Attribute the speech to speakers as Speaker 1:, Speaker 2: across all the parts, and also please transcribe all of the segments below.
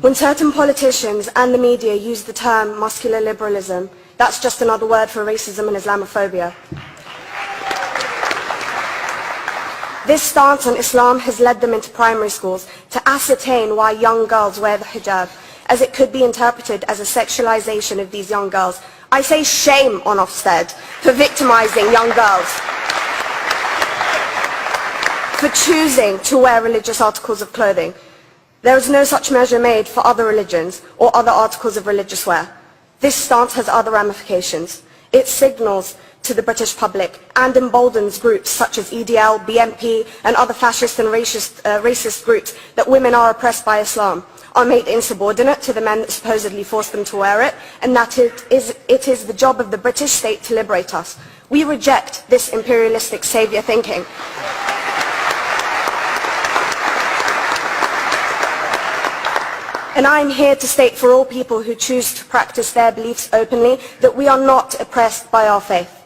Speaker 1: When certain politicians and the media use the term muscular liberalism, that's just another word for racism and Islamophobia. This stance on Islam has led them into primary schools to ascertain why young girls wear the hijab, as it could be interpreted as a sexualization of these young girls. I say shame on Ofsted for victimizing young girls, for choosing to wear religious articles of clothing. There is no such measure made for other religions or other articles of religious wear. This stance has other ramifications. It signals to the British public and emboldens groups such as EDL, BNP and other fascist and racist groups that women are oppressed by Islam, are made insubordinate to the men that supposedly force them to wear it, and that it is the job of the British state to liberate us. We reject this imperialistic saviour thinking. And I am here to state for all people who choose to practice their beliefs openly that we are not oppressed by our faith.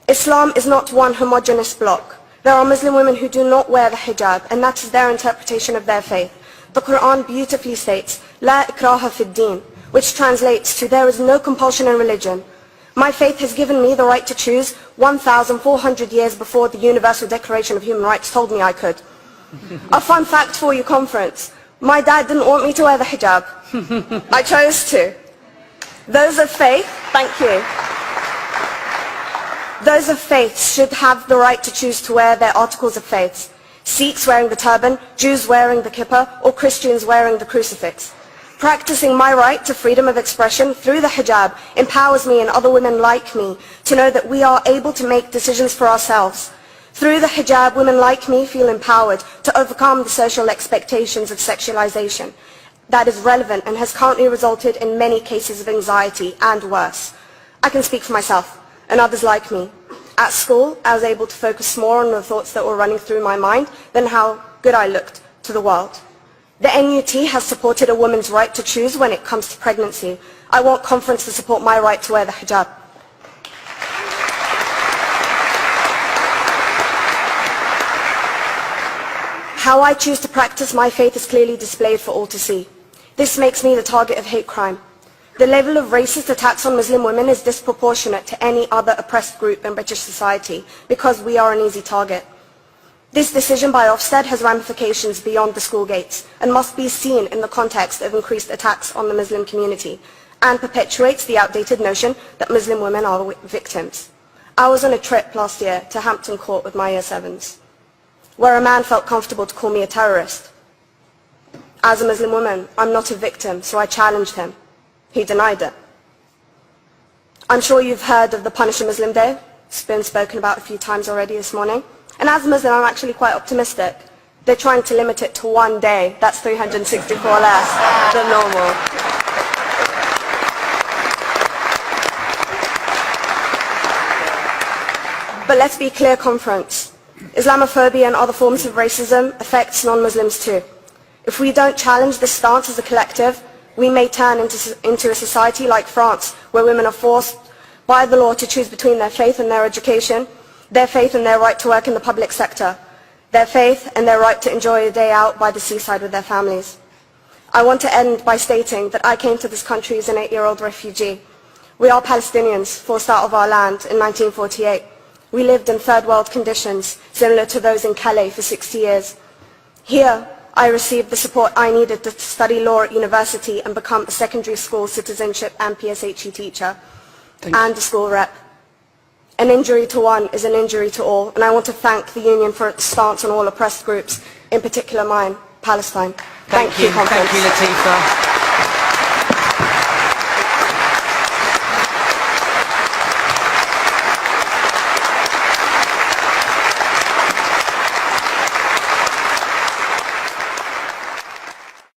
Speaker 1: Islam is not one homogeneous block. There are Muslim women who do not wear the hijab, and that is their interpretation of their faith. The Quran beautifully states, La ikraha fid din, which translates to there is no compulsion in religion. My faith has given me the right to choose 1,400 years before the Universal Declaration of Human Rights told me I could. A fun fact for you, conference. My dad didn't want me to wear the hijab. I chose to. Those of faith, thank you. Those of faith should have the right to choose to wear their articles of faith. Sikhs wearing the turban, Jews wearing the kippah, or Christians wearing the crucifix. Practicing my right to freedom of expression through the hijab empowers me and other women like me to know that we are able to make decisions for ourselves. Through the hijab, women like me feel empowered to overcome the social expectations of sexualization that is relevant and has currently resulted in many cases of anxiety and worse. I can speak for myself and others like me. At school, I was able to focus more on the thoughts that were running through my mind than how good I looked to the world. The NUT has supported a woman's right to choose when it comes to pregnancy. I want conference to support my right to wear the hijab. How I choose to practice my faith is clearly displayed for all to see. This makes me the target of hate crime. The level of racist attacks on Muslim women is disproportionate to any other oppressed group in British society because we are an easy target. This decision by Ofsted has ramifications beyond the school gates and must be seen in the context of increased attacks on the Muslim community and perpetuates the outdated notion that Muslim women are victims. I was on a trip last year to Hampton Court with my Year 7s, where a man felt comfortable to call me a terrorist. As a Muslim woman, I'm not a victim, so I challenged him. He denied it. I'm sure you've heard of the Punish a Muslim Day. It's been spoken about a few times already this morning. And as a Muslim, I'm actually quite optimistic. They're trying to limit it to one day. That's 364 less than normal. But let's be clear, conference. Islamophobia and other forms of racism affects non-Muslims too. If we don't challenge this stance as a collective, we may turn into a society like France, where women are forced by the law to choose between their faith and their education, their faith and their right to work in the public sector, their faith and their right to enjoy a day out by the seaside with their families. I want to end by stating that I came to this country as an 8-year-old refugee. We are Palestinians, forced out of our land in 1948. We lived in third world conditions, similar to those in Calais for 60 years. Here, I received the support I needed to study law at university and become a secondary school citizenship and PSHE teacher and a school rep. An injury to one is an injury to all, and I want to thank the Union for its stance on all oppressed groups, in particular mine, Palestine. Thank you,
Speaker 2: Thank you, Latifa.